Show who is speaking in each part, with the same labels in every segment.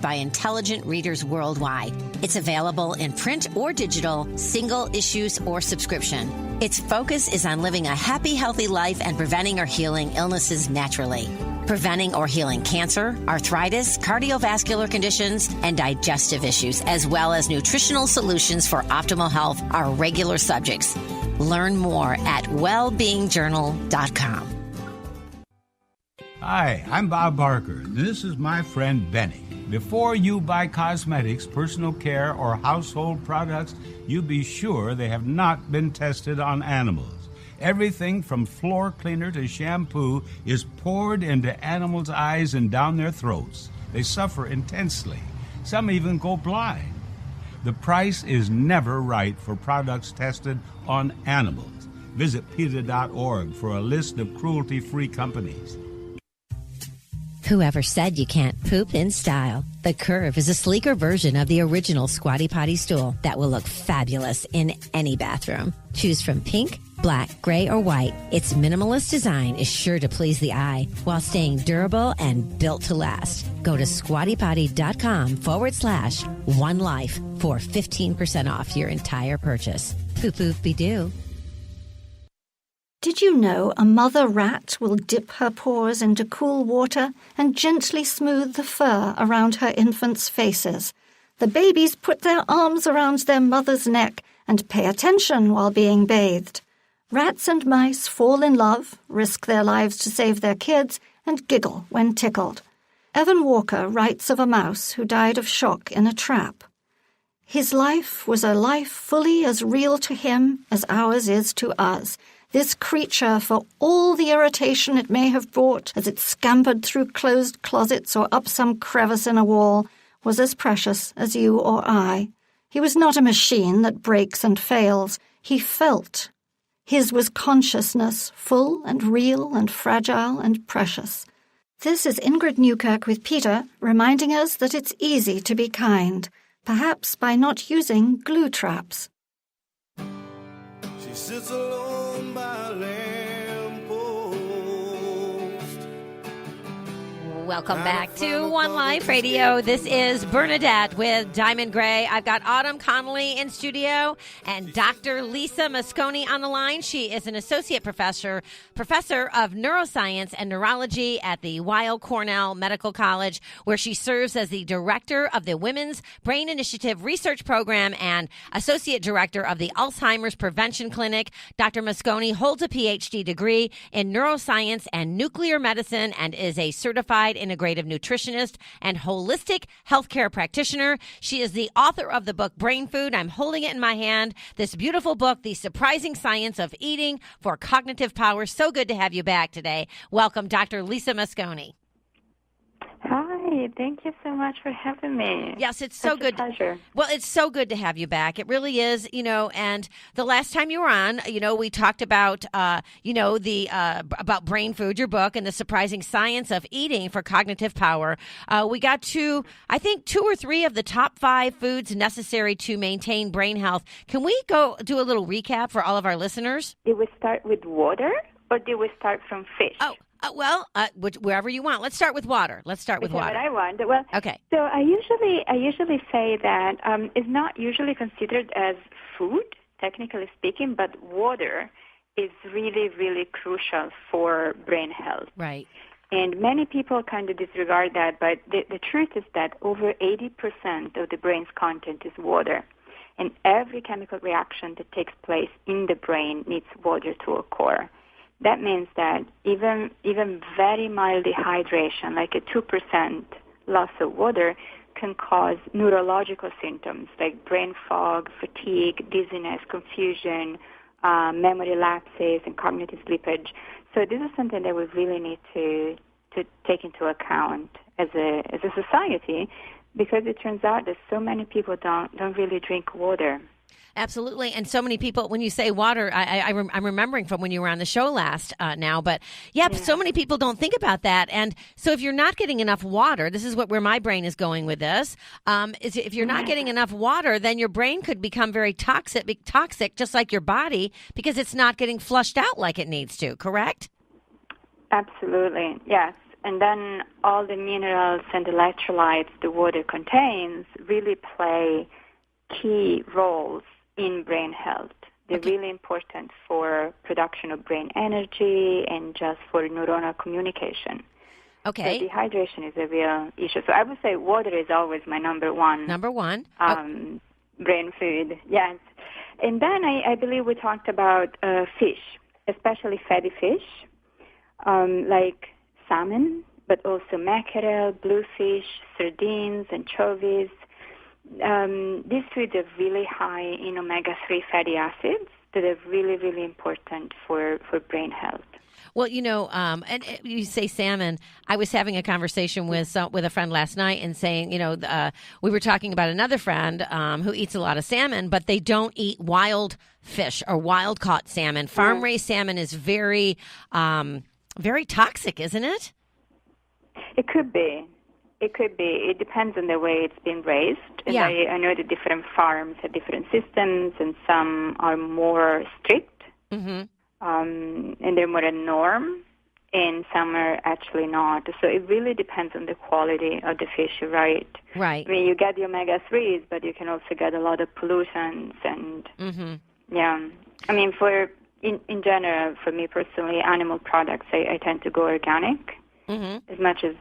Speaker 1: by intelligent readers worldwide. It's available in print or digital, single issues or subscription. Its focus is on living a happy, healthy life and preventing or healing illnesses naturally. Preventing or healing cancer, arthritis, cardiovascular conditions, and digestive issues, as well as nutritional solutions for optimal health are regular subjects. Learn more at wellbeingjournal.com.
Speaker 2: Hi, I'm Bob Barker. This is my friend Benny. Before you buy cosmetics, personal care, or household products, you be sure they have not been tested on animals. Everything from floor cleaner to shampoo is poured into animals' eyes and down their throats. They suffer intensely. Some even go blind. The price is never right for products tested on animals. Visit PETA.org for a list of cruelty-free companies.
Speaker 1: Whoever said you can't poop in style? The Curve is a sleeker version of the original Squatty Potty stool that will look fabulous in any bathroom. Choose from pink, black, gray, or white. Its minimalist design is sure to please the eye while staying durable and built to last. Go to squattypotty.com/onelife for 15% off your entire purchase. Poop-oop-be-doo.
Speaker 3: Did you know a mother rat will dip her paws into cool water and gently smooth the fur around her infants' faces? The babies put their arms around their mother's neck and pay attention while being bathed. Rats and mice fall in love, risk their lives to save their kids, and giggle when tickled. Evan Walker writes of a mouse who died of shock in a trap. His life was a life fully as real to him as ours is to us. This creature, for all the irritation it may have brought as it scampered through closed closets or up some crevice in a wall, was as precious as you or I. He was not a machine that breaks and fails. He felt. His was consciousness, full and real and fragile and precious. This is Ingrid Newkirk with Peter, reminding us that it's easy to be kind, perhaps by not using glue traps.
Speaker 4: She sits alone by a lamppost.
Speaker 1: Welcome back to One Life Radio. This is Bernadette with Diamond Gray. I've got Autumn Connolly in studio and Dr. Lisa Mosconi on the line. She is an associate professor of neuroscience and neurology at the Weill Cornell Medical College, where she serves as the director of the Women's Brain Initiative Research Program and associate director of the Alzheimer's Prevention Clinic. Dr. Mosconi holds a PhD degree in neuroscience and nuclear medicine and is a certified integrative nutritionist and holistic healthcare practitioner. She is the author of the book Brain Food. I'm holding it in my hand. This beautiful book, The Surprising Science of Eating for Cognitive Power. So good to have you back today. Welcome, Dr. Lisa Mosconi.
Speaker 5: Hi, thank you so much for having me.
Speaker 1: Yes, it's so good.
Speaker 5: Pleasure.
Speaker 1: Well, it's so good to have you back. It really is, and the last time you were on, we talked about, about Brain Food, your book, and the surprising science of eating for cognitive power. We got to, I think, 2 or 3 of the top 5 foods necessary to maintain brain health. Can we go do a little recap for all of our listeners?
Speaker 5: Did we start with water or did we start from fish?
Speaker 1: Wherever you want. Let's start with water. Water.
Speaker 5: What I want. Well,
Speaker 1: okay.
Speaker 5: So I usually say that it's not usually considered as food, technically speaking, but water is really, really crucial for brain health.
Speaker 1: Right.
Speaker 5: And many people kind of disregard that, but the truth is that over 80% of the brain's content is water. And every chemical reaction that takes place in the brain needs water to occur. That means that even very mild dehydration, like a 2% loss of water, can cause neurological symptoms like brain fog, fatigue, dizziness, confusion, memory lapses, and cognitive slippage. So this is something that we really need to take into account as a society, because it turns out that so many people don't really drink water.
Speaker 1: Absolutely. And so many people, when you say water, I'm remembering from when you were on the show last now, but so many people don't think about that. And so if you're not getting enough water, this is where my brain is going with this, is if you're not getting enough water, then your brain could become very toxic, just like your body, because it's not getting flushed out like it needs to, correct?
Speaker 5: Absolutely, yes. And then all the minerals and electrolytes the water contains really play key roles in brain health. They're really important for production of brain energy and just for neuronal communication.
Speaker 1: Okay.
Speaker 5: So dehydration is a real issue. So I would say water is always my number one.
Speaker 1: Number one.
Speaker 5: Brain food, yes. And then I believe we talked about fish, especially fatty fish, like salmon, but also mackerel, bluefish, sardines, anchovies. These foods are really high in omega-3 fatty acids that are really, really important for brain health.
Speaker 1: Well, and you say salmon. I was having a conversation with a friend last night and saying, we were talking about another friend who eats a lot of salmon, but they don't eat wild fish or wild caught salmon. Farm raised salmon is very, very toxic, isn't it?
Speaker 5: It could be. It depends on the way it's been raised. And
Speaker 1: Yeah.
Speaker 5: I know that different farms have different systems, and some are more strict.
Speaker 1: Mm-hmm.
Speaker 5: And they're more a norm, and some are actually not. So it really depends on the quality of the fish, right?
Speaker 1: Right.
Speaker 5: I mean, you get the omega-3s, but you can also get a lot of pollutants, and yeah. I mean, in general, for me personally, animal products, I tend to go organic as much as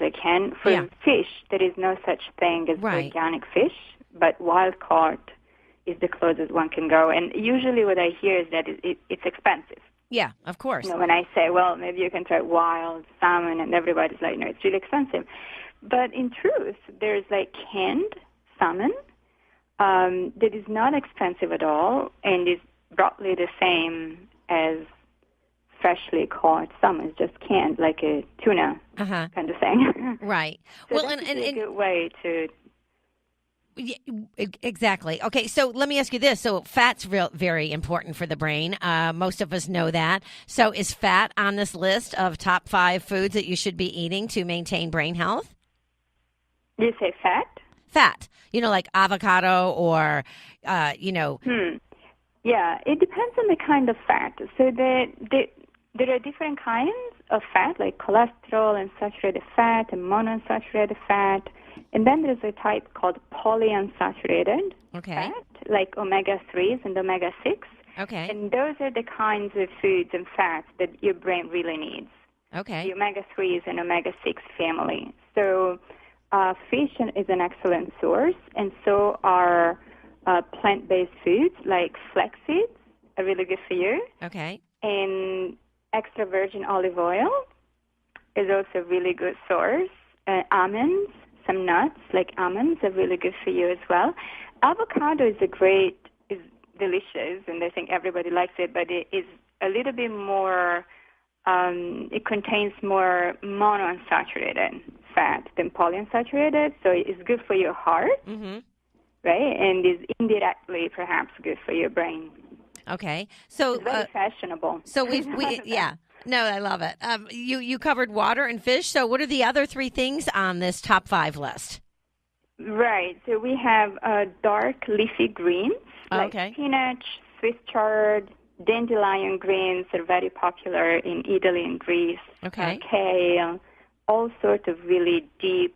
Speaker 5: I can. For fish, there is no such thing as organic fish, but wild caught is the closest one can go. And usually what I hear is that it's expensive.
Speaker 1: Yeah, of course.
Speaker 5: When I say, well, maybe you can try wild salmon, and everybody's like, no, it's really expensive. But in truth, there's like canned salmon that is not expensive at all and is broadly the same as freshly caught salmon. It's just canned, like a tuna kind of thing.
Speaker 1: Right.
Speaker 5: So
Speaker 1: Well,
Speaker 5: that's a good way to...
Speaker 1: Yeah, exactly. Okay, so let me ask you this. So fat's very important for the brain. Most of us know that. So is fat on this list of top 5 foods that you should be eating to maintain brain health?
Speaker 5: You say fat?
Speaker 1: Fat. Like avocado or,
Speaker 5: Yeah, it depends on the kind of fat. So there are different kinds of fat, like cholesterol and saturated fat and monounsaturated fat. And then there's a type called polyunsaturated fat, like omega-3s and omega-6.
Speaker 1: Okay.
Speaker 5: And those are the kinds of foods and fats that your brain really needs.
Speaker 1: Okay.
Speaker 5: The omega-3s and omega-6 family. So fish is an excellent source, and so are plant-based foods like flax seeds are really good for you.
Speaker 1: Okay.
Speaker 5: And extra virgin olive oil is also a really good source. Almonds. Some nuts, like almonds, are really good for you as well. Avocado is delicious, and I think everybody likes it, but it is a little bit more, it contains more monounsaturated fat than polyunsaturated, so it's good for your heart, right? And is indirectly perhaps good for your brain.
Speaker 1: Okay. So
Speaker 5: it's very fashionable.
Speaker 1: So we yeah. No, I love it. You covered water and fish. So what are the other 3 things on this top 5 list?
Speaker 5: Right. So we have dark leafy greens like spinach, Swiss chard, dandelion greens are very popular in Italy and Greece.
Speaker 1: Okay.
Speaker 5: Kale, all sorts of really deep,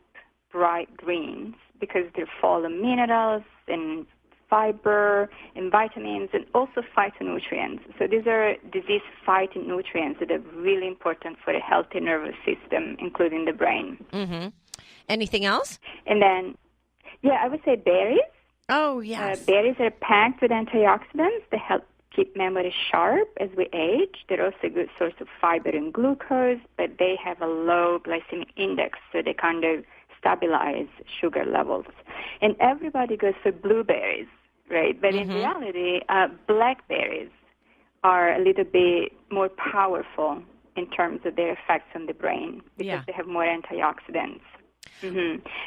Speaker 5: bright greens because they're full of minerals and fiber and vitamins and also phytonutrients. So these are disease-fighting nutrients that are really important for a healthy nervous system, including the brain.
Speaker 1: Anything else?
Speaker 5: And then, I would say berries.
Speaker 1: Oh, yes.
Speaker 5: Berries are packed with antioxidants that help keep memory sharp as we age. They're also a good source of fiber and glucose, but they have a low glycemic index, so they kind of stabilize sugar levels. And everybody goes for blueberries, right? But in reality, blackberries are a little bit more powerful in terms of their effects on the brain because they have more antioxidants.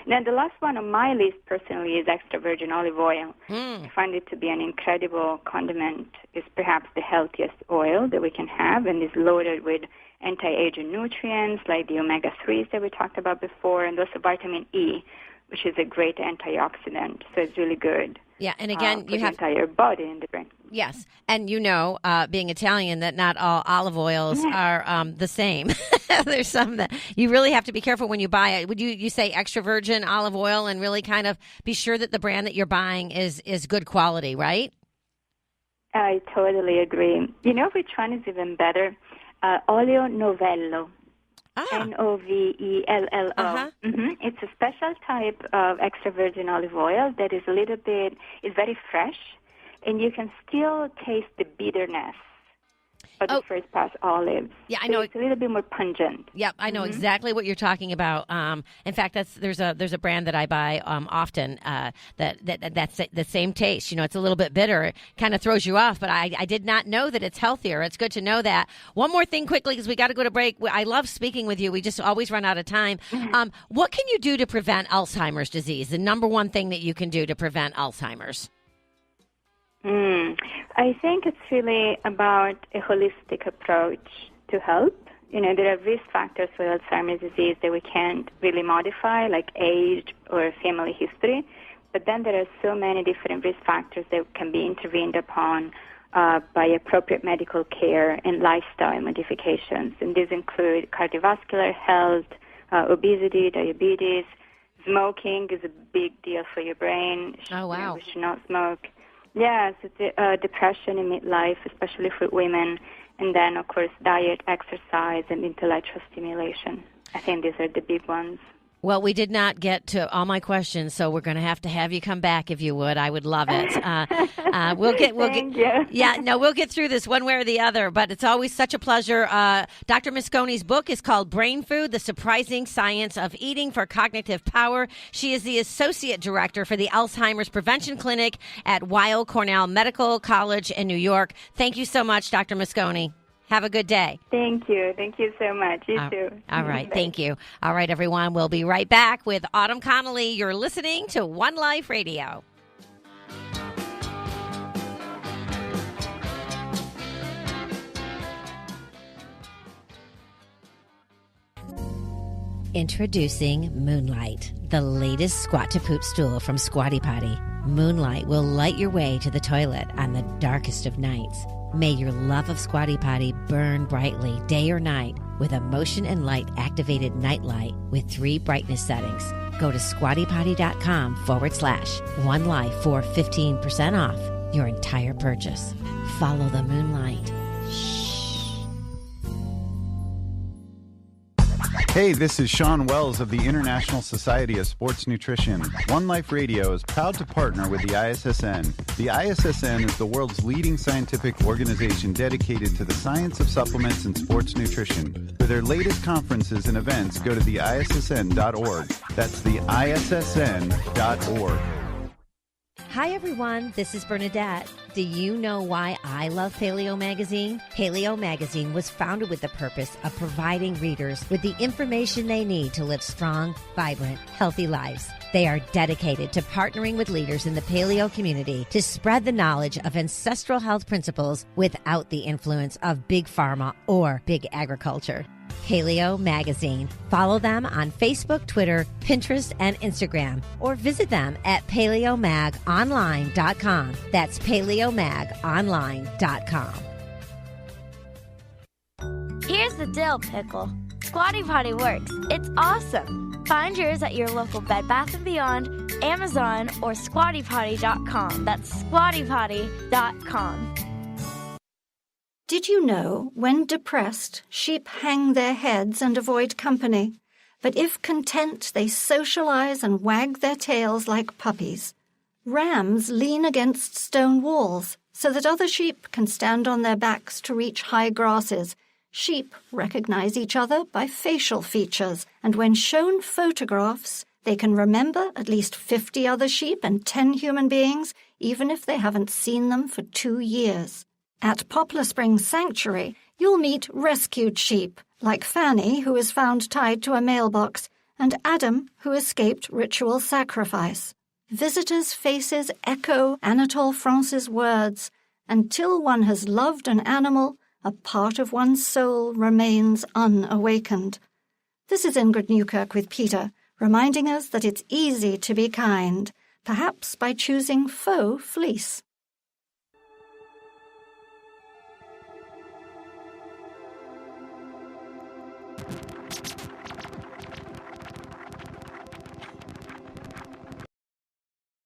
Speaker 5: Now, the last one on my list personally is extra virgin olive oil. I find it to be an incredible condiment. It's perhaps the healthiest oil that we can have, and is loaded with anti-aging nutrients like the omega-3s that we talked about before, and also vitamin E, which is a great antioxidant. So it's really good.
Speaker 1: Yeah, and again,
Speaker 5: for the entire body and the brain.
Speaker 1: Yes, and being Italian, that not all olive oils are the same. There's some that you really have to be careful when you buy it. Would you say extra virgin olive oil and really kind of be sure that the brand that you're buying is good quality, right?
Speaker 5: I totally agree. You know which one is even better? Olio Novello. Novelllo. It's a special type of extra virgin olive oil that is is very fresh, and you can still taste the bitterness of the first pass olives.
Speaker 1: Yeah, I know.
Speaker 5: It's a little bit more pungent.
Speaker 1: Yep, I know exactly what you're talking about. In fact, there's a brand that I buy often that's the same taste. It's a little bit bitter. It kind of throws you off, but I did not know that it's healthier. It's good to know that. One more thing quickly, because we got to go to break. I love speaking with you. We just always run out of time. What can you do to prevent Alzheimer's disease? The number one thing that you can do to prevent Alzheimer's?
Speaker 5: I think it's really about a holistic approach to health. There are risk factors for Alzheimer's disease that we can't really modify, like age or family history. But then there are so many different risk factors that can be intervened upon by appropriate medical care and lifestyle modifications. And these include cardiovascular health, obesity, diabetes. Smoking is a big deal for your brain.
Speaker 1: Oh, wow.
Speaker 5: We should not smoke. Yes, it's depression in midlife, especially for women. And then, of course, diet, exercise, and intellectual stimulation. I think these are the big ones.
Speaker 1: Well, we did not get to all my questions, so we're going to have you come back if you would. I would love it. We'll get through this one way or the other, but it's always such a pleasure. Dr. Mosconi's book is called Brain Food: The Surprising Science of Eating for Cognitive Power. She is the Associate Director for the Alzheimer's Prevention Clinic at Weill Cornell Medical College in New York. Thank you so much, Dr. Mosconi. Have a good day.
Speaker 5: Thank you. Thank you so much. You too.
Speaker 1: All right. Thank you. All right, everyone. We'll be right back with Autumn Connolly. You're listening to One Life Radio. Introducing Moonlight, the latest squat to poop stool from Squatty Potty. Moonlight will light your way to the toilet on the darkest of nights. May your love of Squatty Potty burn brightly day or night with a motion and light activated night light with 3 brightness settings. Go to squattypotty.com/onelife for 15% off your entire purchase. Follow the moonlight.
Speaker 6: Hey, this is Sean Wells of the International Society of Sports Nutrition. One Life Radio is proud to partner with the ISSN. The ISSN is the world's leading scientific organization dedicated to the science of supplements and sports nutrition. For their latest conferences and events, go to the ISSN.org. That's the ISSN.org.
Speaker 1: Hi, everyone. This is Bernadette. Do you know why I love Paleo Magazine? Paleo Magazine was founded with the purpose of providing readers with the information they need to live strong, vibrant, healthy lives. They are dedicated to partnering with leaders in the paleo community to spread the knowledge of ancestral health principles without the influence of big pharma or big agriculture. Paleo Magazine. Follow them on Facebook, Twitter, Pinterest, and Instagram, or visit them at paleomagonline.com. That's paleomagonline.com.
Speaker 7: Here's the dill pickle. Squatty Potty works. It's awesome. Find yours at your local Bed Bath & Beyond, Amazon, or squattypotty.com. That's squattypotty.com.
Speaker 3: Did you know, when depressed, sheep hang their heads and avoid company? But if content, they socialize and wag their tails like puppies. Rams lean against stone walls so that other sheep can stand on their backs to reach high grasses. Sheep recognize each other by facial features, and when shown photographs, they can remember at least 50 other sheep and 10 human beings, even if they haven't seen them for 2 years. At Poplar Springs Sanctuary, you'll meet rescued sheep, like Fanny, who is found tied to a mailbox, and Adam, who escaped ritual sacrifice. Visitors' faces echo Anatole France's words, "Until one has loved an animal, a part of one's soul remains unawakened." This is Ingrid Newkirk with Peter, reminding us that it's easy to be kind, perhaps by choosing faux fleece.